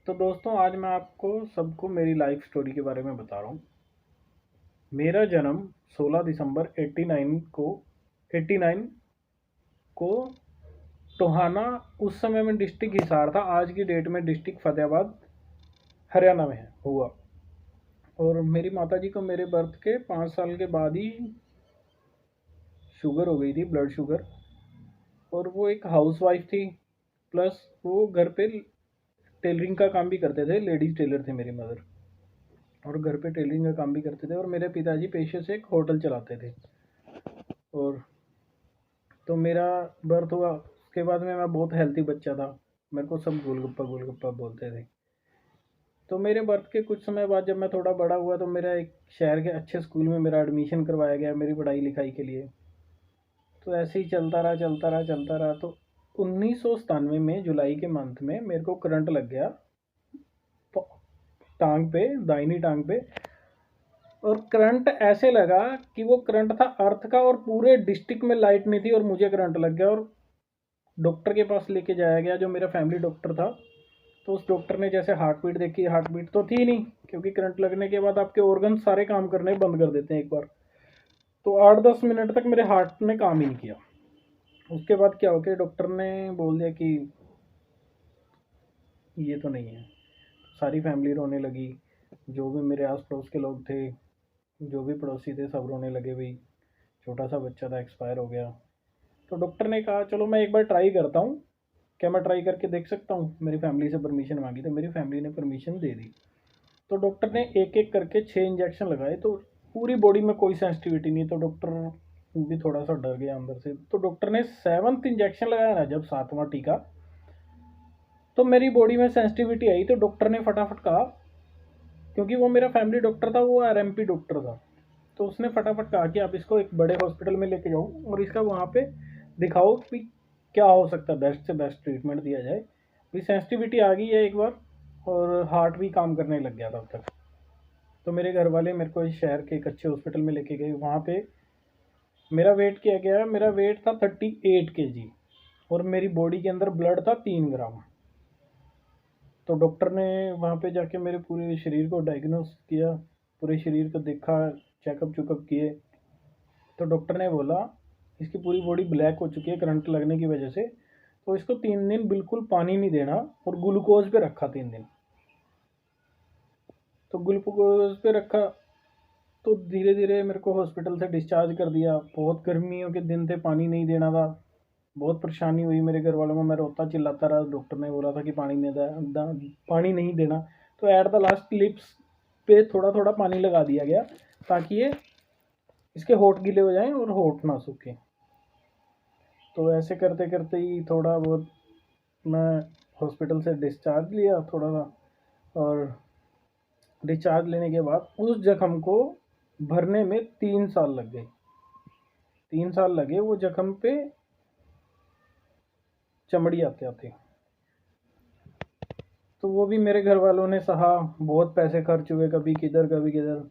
तो दोस्तों आज मैं आपको सबको मेरी लाइफ स्टोरी के बारे में बता रहा हूँ। मेरा जन्म 16 दिसंबर 89 को टोहाना, उस समय में डिस्ट्रिक्ट हिसार था, आज की डेट में डिस्ट्रिक्ट फतेहाबाद हरियाणा में हुआ। और मेरी माताजी को मेरे बर्थ के 5 साल के बाद ही शुगर हो गई थी, ब्लड शुगर। और वो एक हाउस वाइफ थी, प्लस वो घर पे टेलरिंग का काम भी करते थे, लेडीज टेलर थे मेरी मदर। और घर पे टेलरिंग का काम भी करते थे, और मेरे पिताजी पेशे से एक होटल चलाते थे। और तो मेरा बर्थ हुआ, उसके बाद में मैं बहुत हेल्थी बच्चा था। मेरे को सब गोलगप्पा गोलगप्पा बोलते थे। तो मेरे बर्थ के कुछ समय बाद जब मैं थोड़ा बड़ा हुआ तो मेरा एक शहर के अच्छे स्कूल में मेरा एडमिशन करवाया गया मेरी पढ़ाई लिखाई के लिए। तो ऐसे ही चलता रहा चलता रहा चलता रहा। तो 1997 में जुलाई के मंथ में मेरे को करंट लग गया, टांग पे, दाहिनी टांग पे। और करंट ऐसे लगा कि वो करंट था अर्थ का, और पूरे डिस्ट्रिक्ट में लाइट नहीं थी और मुझे करंट लग गया। और डॉक्टर के पास लेके जाया गया, जो मेरा फैमिली डॉक्टर था। तो उस डॉक्टर ने जैसे हार्ट बीट देखी, हार्ट बीट तो थी नहीं, क्योंकि करंट लगने के बाद आपके ऑर्गन सारे काम करने बंद कर देते हैं एक बार। तो 8-10 मिनट तक मेरे हार्ट ने काम ही नहीं किया। उसके बाद क्या हो गया, डॉक्टर ने बोल दिया कि ये तो नहीं है। सारी फैमिली रोने लगी, जो भी मेरे आस पड़ोस के लोग थे, जो भी पड़ोसी थे, सब रोने लगे। भाई छोटा सा बच्चा था, एक्सपायर हो गया। तो डॉक्टर ने कहा चलो मैं एक बार ट्राई करता हूँ, क्या मैं ट्राई करके देख सकता हूँ। मेरी फैमिली से परमिशन मांगी तो मेरी फैमिली ने परमिशन दे दी। तो डॉक्टर ने एक एक करके 6 इंजेक्शन लगाए। तो पूरी बॉडी में कोई सेंसिटिविटी नहीं, तो डॉक्टर भी थोड़ा सा डर गया अंदर से। तो डॉक्टर ने 7th इंजेक्शन लगाया ना, जब 7वां टीका, तो मेरी बॉडी में सेंसिटिविटी आई। तो डॉक्टर ने फटाफट कहा, क्योंकि वो मेरा फैमिली डॉक्टर था, वो आरएमपी डॉक्टर था। तो उसने फटाफट कहा कि आप इसको एक बड़े हॉस्पिटल में लेके जाओ और इसका वहाँ पे दिखाओ कि क्या हो सकता है, बेस्ट से बेस्ट ट्रीटमेंट दिया जाए। भी सेंसिटिविटी आ गई है एक बार, और हार्ट भी काम करने लग गया था अब तक। तो मेरे घर वाले मेरे को इस शहर के एक अच्छे हॉस्पिटल में लेके गए। वहाँ पे मेरा वेट किया गया, मेरा वेट था 38 kg, और मेरी बॉडी के अंदर ब्लड था 3 ग्राम। तो डॉक्टर ने वहाँ पे जाके मेरे पूरे शरीर को डायग्नोस किया, पूरे शरीर को देखा, चेकअप चुकअप किए। तो डॉक्टर ने बोला इसकी पूरी बॉडी ब्लैक हो चुकी है करंट लगने की वजह से, तो इसको 3 दिन बिल्कुल पानी नहीं देना, और ग्लूकोज पे रखा 3 दिन। तो ग्लूकोज पे रखा, तो धीरे धीरे मेरे को हॉस्पिटल से डिस्चार्ज कर दिया। बहुत गर्मियों के दिन थे, पानी नहीं देना था, बहुत परेशानी हुई मेरे घर वालों को। मैं रोता चिल्लाता रहा, डॉक्टर ने बोला था कि पानी नहीं पानी नहीं देना। तो एट द लास्ट लिप्स पे थोड़ा थोड़ा पानी लगा दिया गया, ताकि ये इसके होठ गीले हो जाएं और होठ ना सूखे। तो ऐसे करते करते ही थोड़ा बहुत मैं हॉस्पिटल से डिस्चार्ज लिया थोड़ा सा। और डिस्चार्ज लेने के बाद उस जख्म को भरने में 3 साल लग गए। 3 साल लगे वो जख्म पे चमड़ी आते आते। तो वो भी मेरे घर वालों ने सहा, बहुत पैसे खर्च हुए, कभी किधर कभी किधर।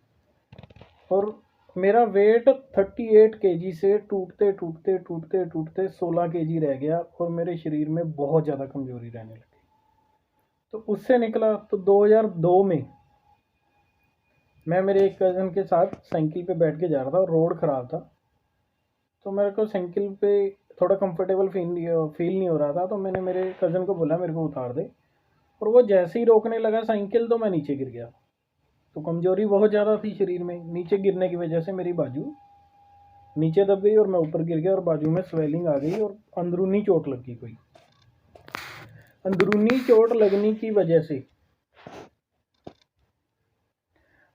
और मेरा वेट 38 kg से टूटते टूटते टूटते टूटते 16 kg रह गया, और मेरे शरीर में बहुत ज़्यादा कमजोरी रहने लगी। तो उससे निकला तो 2002 में मैं मेरे एक कज़न के साथ साइकिल पे बैठ के जा रहा था, और रोड ख़राब था। तो मेरे को साइकिल पे थोड़ा कंफर्टेबल फील नहीं हो रहा था। तो मैंने मेरे कज़न को बोला मेरे को उतार दे, और वो जैसे ही रोकने लगा साइकिल, तो मैं नीचे गिर गया। तो कमज़ोरी बहुत ज़्यादा थी शरीर में, नीचे गिरने की वजह से मेरी बाजू नीचे दब गई, और मैं ऊपर गिर गया, और बाजू में स्वेलिंग आ गई, और अंदरूनी चोट लग गई। कोई अंदरूनी चोट लगने की वजह से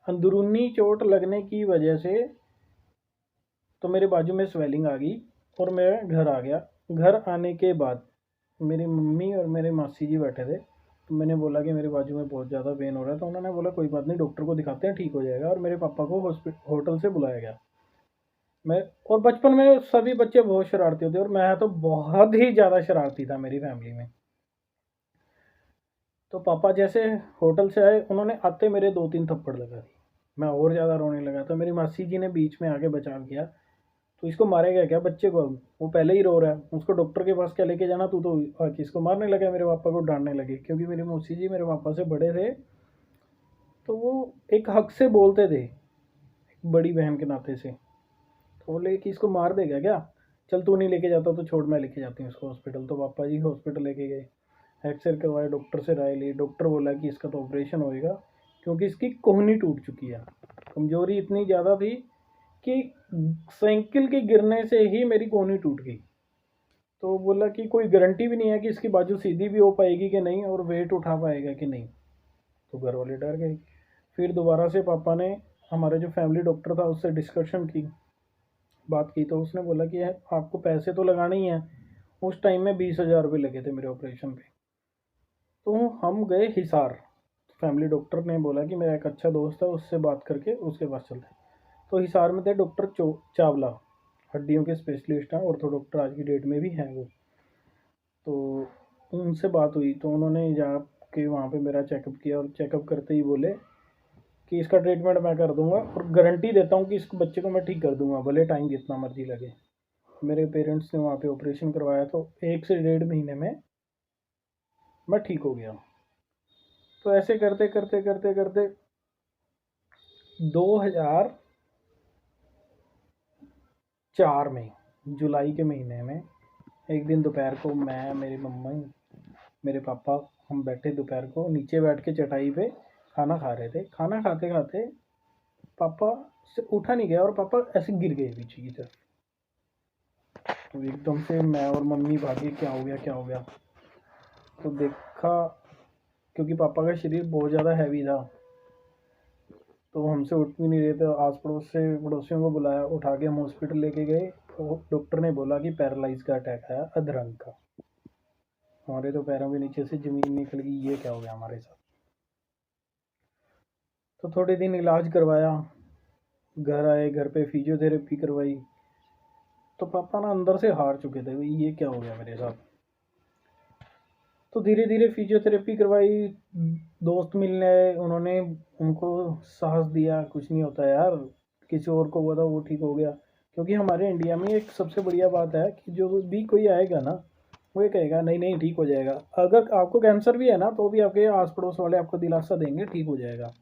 अंदरूनी चोट लगने की वजह से तो मेरे बाजू में स्वेलिंग आ गई, और मैं घर आ गया। घर आने के बाद मेरी मम्मी और मेरे मासी जी बैठे थे। तो मैंने बोला कि मेरे बाजू में बहुत ज़्यादा पेन हो रहा है। तो उन्होंने बोला कोई बात नहीं, डॉक्टर को दिखाते हैं, ठीक हो जाएगा। और मेरे पापा को होटल से बुलाया गया। मैं और बचपन में सभी बच्चे बहुत शरारती होते, और मैं तो बहुत ही ज़्यादा शरारती था मेरी फैमिली में। तो पापा जैसे होटल से आए, उन्होंने आते मेरे 2-3 थप्पड़ लगा दी। मैं और ज़्यादा रोने लगा। तो मेरी मासी जी ने बीच में आके बचाव किया। तो इसको मारेगा क्या बच्चे को? अब वो पहले ही रो रहा है, उसको डॉक्टर के पास क्या लेके जाना? तू तो आके इसको मारने लगा, मेरे पापा को डांटने लगे, क्योंकि मेरी मौसी जी मेरे पापा से बड़े थे, तो वो एक हक से बोलते थे, एक बड़ी बहन के नाते से। तो बोले कि इसको मार देगा क्या? चल तू नहीं लेके जाता तो छोड़, मैं लेके जाती हूँ इसको हॉस्पिटल। तो पापा जी हॉस्पिटल लेके गए, एक्सरे करवाए, डॉक्टर से राय ली। डॉक्टर बोला कि इसका तो ऑपरेशन होएगा, क्योंकि इसकी कोहनी टूट चुकी है। कमजोरी इतनी ज़्यादा थी कि साइकिल के गिरने से ही मेरी कोहनी टूट गई। तो बोला कि कोई गारंटी भी नहीं है कि इसकी बाजू सीधी भी हो पाएगी कि नहीं, और वेट उठा पाएगा कि नहीं। तो घर वाले डर गए। फिर दोबारा से पापा ने हमारे जो फैमिली डॉक्टर था उससे डिस्कशन की, बात की, तो उसने बोला कि आपको पैसे तो लगाने ही हैं। उस टाइम में 20,000 रुपये लगे थे मेरे ऑपरेशन पे। तो हम गए हिसार। फैमिली डॉक्टर ने बोला कि मेरा एक अच्छा दोस्त है, उससे बात करके उसके पास चलते हैं। तो हिसार में थे डॉक्टर चावला, हड्डियों के स्पेशलिस्ट हैं, ऑर्थो डॉक्टर आज की डेट में भी हैं वो। तो उनसे बात हुई, तो उन्होंने जाके वहाँ पे मेरा चेकअप किया, और चेकअप करते ही बोले कि इसका ट्रीटमेंट मैं कर दूंगा, और गारंटी देता हूँ कि इस बच्चे को मैं ठीक कर दूंगा, भले टाइम जितना मर्जी लगे। मेरे पेरेंट्स ने वहाँ पे ऑपरेशन करवाया, तो 1 से 1.5 महीने में मैं ठीक हो गया। तो ऐसे करते करते करते करते 2004 में जुलाई के महीने में एक दिन दोपहर को मैं, मेरी मम्मी, मेरे पापा, हम बैठे दोपहर को नीचे बैठ के चटाई पे खाना खा रहे थे। खाना खाते खाते पापा से उठा नहीं गया, और पापा ऐसे गिर गए पीछे की तरफ। तो एकदम से मैं और मम्मी भागे, क्या हो गया क्या हो गया? तो देखा, क्योंकि पापा का शरीर बहुत ज़्यादा हैवी था, तो हमसे उठ भी नहीं रहे थे। आस पड़ोस से पड़ोसियों को बुलाया, उठा के हम हॉस्पिटल लेके गए। तो डॉक्टर ने बोला कि पैरालाइज का अटैक आया, अधरंग का। हमारे तो पैरों के नीचे से ज़मीन निकल गई, ये क्या हो गया हमारे साथ? तो थोड़े दिन इलाज करवाया, घर आए, घर पे फिजियोथेरेपी करवाई। तो पापा ना अंदर से हार चुके थे, भाई ये क्या हो गया मेरे साथ। तो धीरे धीरे फिजियोथेरेपी करवाई, दोस्त मिलने आए, उन्होंने उनको साहस दिया, कुछ नहीं होता यार, किसी और को हुआ था वो ठीक हो गया। क्योंकि हमारे इंडिया में एक सबसे बढ़िया बात है कि जो भी कोई आएगा ना, वो ये कहेगा नहीं नहीं ठीक हो जाएगा। अगर आपको कैंसर भी है ना, तो भी आपके आस पड़ोस वाले आपको दिलासा देंगे ठीक हो जाएगा।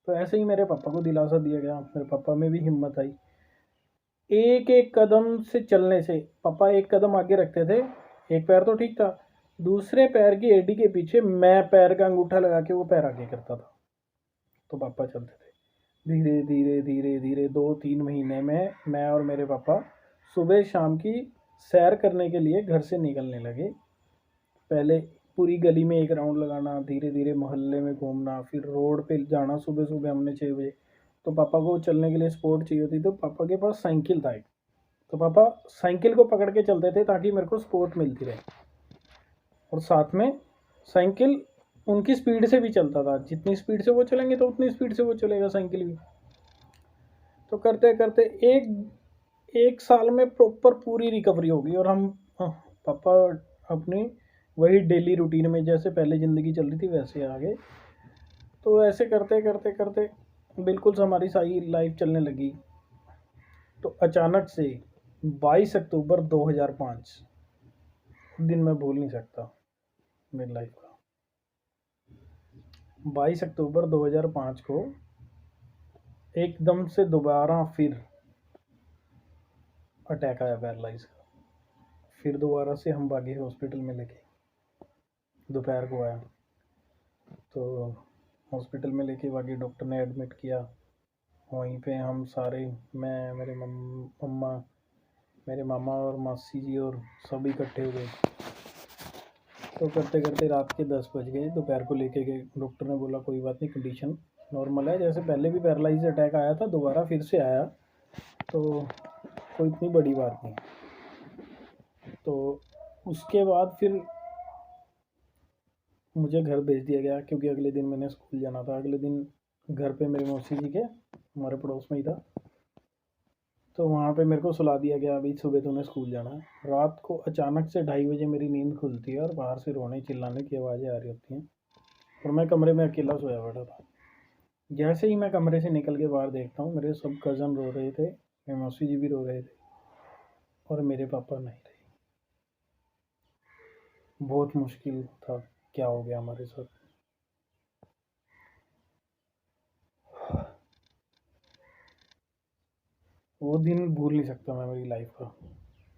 तो ऐसे ही मेरे पापा को दिलासा दिया गया, मेरे पापा में भी हिम्मत आई। एक एक कदम से चलने से, पापा एक कदम आगे रखते थे, एक पैर तो ठीक था, दूसरे पैर की एडी के पीछे मैं पैर का अंगूठा लगा के वो पैर आगे करता था, तो पापा चलते थे। धीरे धीरे धीरे धीरे 2-3 महीने में मैं और मेरे पापा सुबह शाम की सैर करने के लिए घर से निकलने लगे। पहले पूरी गली में एक राउंड लगाना, धीरे धीरे मोहल्ले में घूमना, फिर रोड पे जाना। सुबह सुबह हमने 6 बजे, तो पापा को चलने के लिए स्पोर्ट चाहिए होती, तो पापा के पास साइकिल था एक, तो पापा साइकिल को पकड़ के चलते थे ताकि मेरे को स्पोर्ट मिलती रहे। और साथ में साइकिल उनकी स्पीड से भी चलता था, जितनी स्पीड से वो चलेंगे तो उतनी स्पीड से वो चलेगा साइकिल भी। तो करते करते एक एक साल में प्रॉपर पूरी रिकवरी होगी, और हम पापा अपनी वही डेली रूटीन में जैसे पहले ज़िंदगी चल रही थी वैसे आ गए। तो ऐसे करते करते करते बिल्कुल से हमारी सारी लाइफ चलने लगी। तो अचानक से 22 अक्टूबर 2005 दिन मैं भूल नहीं सकता मेरी लाइफ का। 22 अक्टूबर 2005 को एकदम से दोबारा फिर अटैक आया पैरालाइज का। फिर दोबारा से हम भागे हॉस्पिटल में लेके, दोपहर को आया तो हॉस्पिटल में लेके भागे, डॉक्टर ने एडमिट किया। वहीं पे हम सारे, मैं, मेरे मम्मा, मेरे मामा और मासी जी और सब इकट्ठे हो गए। तो करते करते रात के 10 बज गए, दोपहर को लेके गए। डॉक्टर ने बोला कोई बात नहीं, कंडीशन नॉर्मल है, जैसे पहले भी पैरालाइज अटैक आया था दोबारा फिर से आया, तो कोई इतनी बड़ी बात नहीं। तो उसके बाद फिर मुझे घर भेज दिया गया, क्योंकि अगले दिन मैंने स्कूल जाना था। अगले दिन घर पे मेरे मौसी जी के, हमारे पड़ोस में ही था, तो वहाँ पे मेरे को सुला दिया गया, अभी सुबह तूने स्कूल जाना है। रात को अचानक से 2:30 बजे मेरी नींद खुलती है, और बाहर से रोने चिल्लाने की आवाज़ें आ रही होती हैं, और मैं कमरे में अकेला सोया बैठा था। जैसे ही मैं कमरे से निकल के बाहर देखता हूँ, मेरे सब कज़न रो रहे थे, मेरे मौसी जी भी रो रहे थे। और मेरे पापा नहीं रहे। बहुत मुश्किल था, क्या हो गया हमारे साथ। वो दिन भूल नहीं सकता मैं मेरी लाइफ का,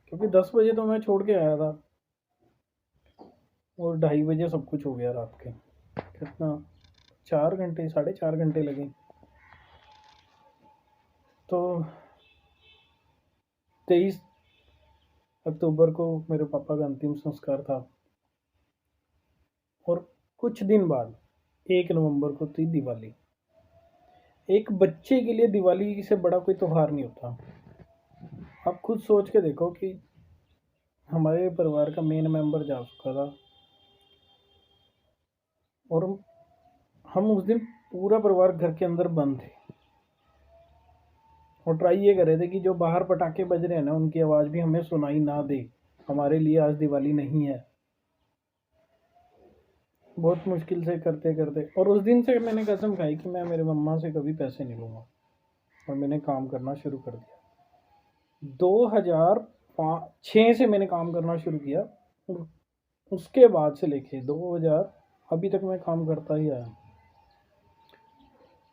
क्योंकि 10 बजे तो मैं छोड़ के आया था और 2:30 बजे सब कुछ हो गया रात के। कितना, 4 घंटे, 4.5 घंटे लगे। तो 23 अक्टूबर को मेरे पापा का अंतिम संस्कार था, और कुछ दिन बाद 1 नवंबर को थी दिवाली। एक बच्चे के लिए दिवाली से बड़ा कोई त्योहार नहीं होता। आप खुद सोच के देखो कि हमारे परिवार का मेन मेंबर जा चुका था, और हम उस दिन पूरा परिवार घर के अंदर बंद थे, और ट्राई ये कर रहे थे कि जो बाहर पटाखे बज रहे हैं ना उनकी आवाज़ भी हमें सुनाई ना दे, हमारे लिए आज दिवाली नहीं है। बहुत मुश्किल से करते करते, और उस दिन से मैंने कसम खाई कि मैं मेरे मम्मा से कभी पैसे नहीं लूँगा, और मैंने काम करना शुरू कर दिया। 2006 से मैंने काम करना शुरू किया, और उसके बाद से लेके 2000 अभी तक मैं काम करता ही आया।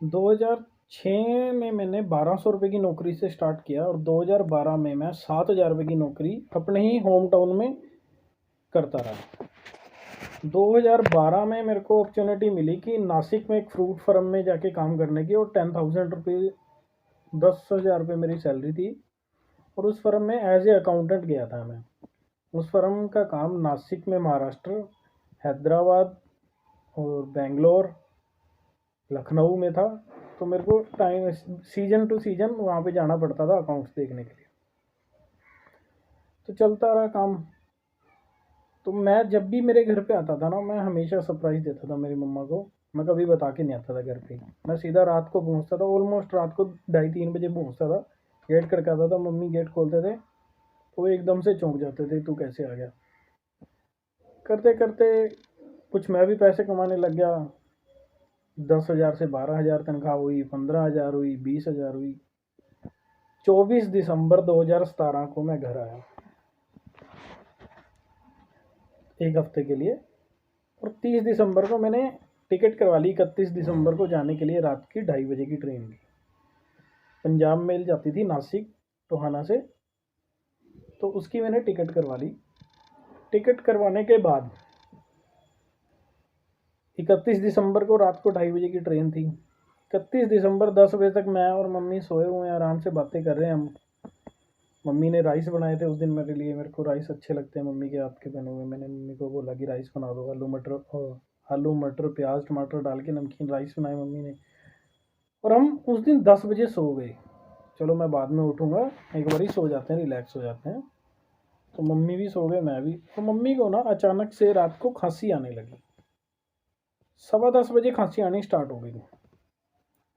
2006 में मैंने 1200 रुपये की नौकरी से स्टार्ट किया, और 2012 में मैं 7000 रुपये की नौकरी अपने ही होम टाउन में करता रहा। 2012 में मेरे को अपॉर्चुनिटी मिली कि नासिक में एक फ्रूट फार्म में जाके काम करने की, और 10,000 रुपये, 10,000 रुपये मेरी सैलरी थी। और उस फर्म में एज ए अकाउंटेंट गया था मैं। उस फर्म का काम नासिक में महाराष्ट्र, हैदराबाद और बेंगलोर, लखनऊ में था। तो मेरे को टाइम सीजन टू सीजन वहाँ पे जाना पड़ता था अकाउंट्स देखने के लिए। तो चलता रहा काम। तो मैं जब भी मेरे घर पे आता था ना, मैं हमेशा सरप्राइज़ देता था मेरी मम्मा को। मैं कभी बता के नहीं आता था घर पे, मैं सीधा रात को पहुँचता था, ऑलमोस्ट रात को 2:30-3 बजे पहुँचता था। गेट खड़काता था, मम्मी गेट खोलते थे, तो वो एकदम से चौंक जाते थे, तू कैसे आ गया। करते करते कुछ मैं भी पैसे कमाने लग गया। 10,000 से 12,000 तनख्वाह हुई, 15,000 हुई, 20,000 हुई। 24 दिसंबर 2017 को मैं घर आया, एक हफ्ते के लिए। और 30 दिसंबर को मैंने टिकट करवा ली, 31 दिसंबर को जाने के लिए रात की 2:30 बजे की ट्रेन की। पंजाब मेल जाती थी नासिक टोहाना से, तो उसकी मैंने टिकट करवा ली। टिकट करवाने के बाद 31 दिसंबर को रात को 2:30 बजे की ट्रेन थी। 31 दिसंबर 10 बजे तक मैं और मम्मी सोए हुए हैं, आराम से बातें कर रहे हैं हम। मम्मी ने राइस बनाए थे उस दिन मेरे लिए, मेरे को राइस अच्छे लगते हैं मम्मी के हाथ के बने हुए। मैंने मम्मी को बोला कि राइस बना दो, आलू मटर प्याज टमाटर डाल के नमकीन राइस बनाए मम्मी ने। और हम उस दिन 10 बजे सो गए। चलो मैं बाद में उठूँगा, एक बार ही सो जाते हैं, रिलैक्स हो जाते हैं। तो मम्मी भी सो गए, मैं भी। तो मम्मी को ना अचानक से रात को खांसी आने लगी। 10:15 बजे खांसी आनी स्टार्ट हो गई,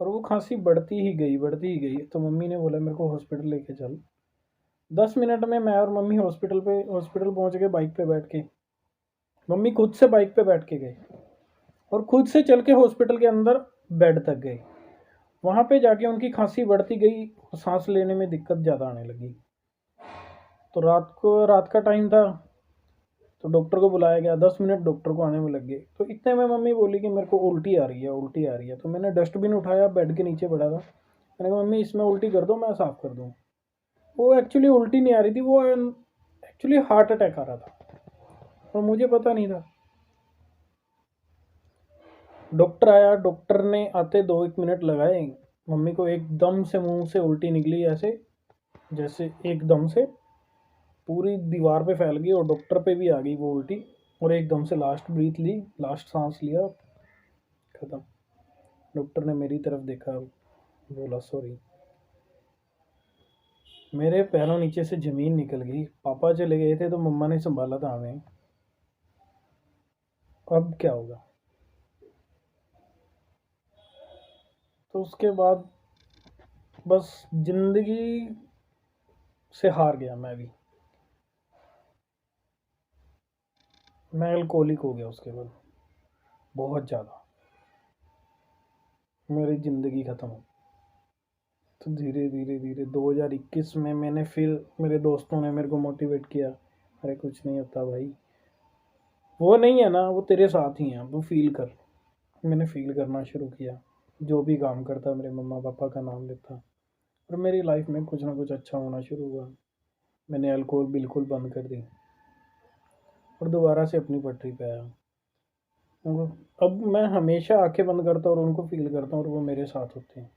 और वो खांसी बढ़ती ही गई, बढ़ती ही गई। तो मम्मी ने बोला मेरे को हॉस्पिटल लेके चल। 10 मिनट में मैं और मम्मी हॉस्पिटल पहुंच गए बाइक पे बैठ के। मम्मी खुद से बाइक पे बैठ के गए, और खुद से चल के हॉस्पिटल के अंदर बेड तक गए। वहाँ पे जाके उनकी खांसी बढ़ती गई, सांस लेने में दिक्कत ज़्यादा आने लगी। तो रात का टाइम था, तो डॉक्टर को बुलाया गया। 10 मिनट डॉक्टर को आने में लग गए। तो इतने में मम्मी बोली कि मेरे को उल्टी आ रही है, उल्टी आ रही है। तो मैंने डस्टबिन उठाया, बेड के नीचे पड़ा था। मैंने कहा मम्मी इसमें उल्टी कर दो, मैं साफ़ कर दूँ। वो एक्चुअली उल्टी नहीं आ रही थी, वो एक्चुअली हार्ट अटैक आ रहा था, और मुझे पता नहीं था। डॉक्टर आया, डॉक्टर ने आते 2-1 मिनट लगाए। मम्मी को एकदम से मुंह से उल्टी निकली, ऐसे जैसे एकदम से पूरी दीवार पे फैल गई, और डॉक्टर पे भी आ गई वो उल्टी। और एकदम से लास्ट ब्रीथ ली, लास्ट सांस लिया, खत्म। डॉक्टर ने मेरी तरफ देखा, बोला सॉरी। मेरे पैरों नीचे से ज़मीन निकल गई। पापा चले गए थे तो मम्मा ने संभाला था हमें। अब क्या होगा। तो उसके बाद बस ज़िंदगी से हार गया मैं भी। मैं अल्कोहलिक हो गया उसके बाद, बहुत ज़्यादा। मेरी ज़िंदगी ख़त्म हो। तो धीरे धीरे धीरे 2021 में मैंने फिर मेरे दोस्तों ने मेरे को मोटिवेट किया, अरे कुछ नहीं होता भाई, वो नहीं है ना, वो तेरे साथ ही हैं, वो फील कर। मैंने फील करना शुरू किया, जो भी काम करता मेरे मम्मा पापा का नाम लेता, और मेरी लाइफ में कुछ ना कुछ अच्छा होना शुरू हुआ। मैंने अल्कोहल बिल्कुल बंद कर दी और दोबारा से अपनी पटरी पे आया। अब मैं हमेशा आंखें बंद करता हूँ और उनको फील करता हूँ और वो मेरे साथ होते हैं,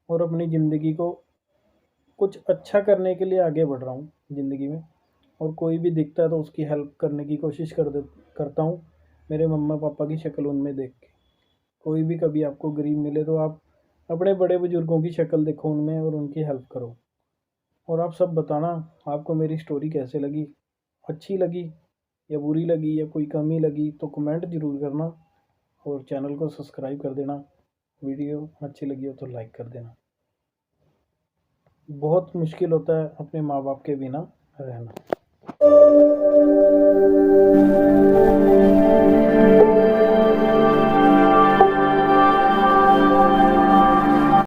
और अपनी ज़िंदगी को कुछ अच्छा करने के लिए आगे बढ़ रहा हूँ ज़िंदगी में। और कोई भी दिखता है तो उसकी हेल्प करने की कोशिश करता हूँ, मेरे मम्मा पापा की शक्ल उनमें देख के। कोई भी कभी आपको गरीब मिले तो आप अपने बड़े बुजुर्गों की शक्ल देखो उनमें और उनकी हेल्प करो। और आप सब बताना आपको मेरी स्टोरी कैसे लगी, अच्छी लगी या बुरी लगी या कोई कमी लगी तो कमेंट ज़रूर करना, और चैनल को सब्सक्राइब कर देना। वीडियो अच्छी लगी हो तो लाइक कर देना। बहुत मुश्किल होता है अपने माँ बाप के बिना रहना।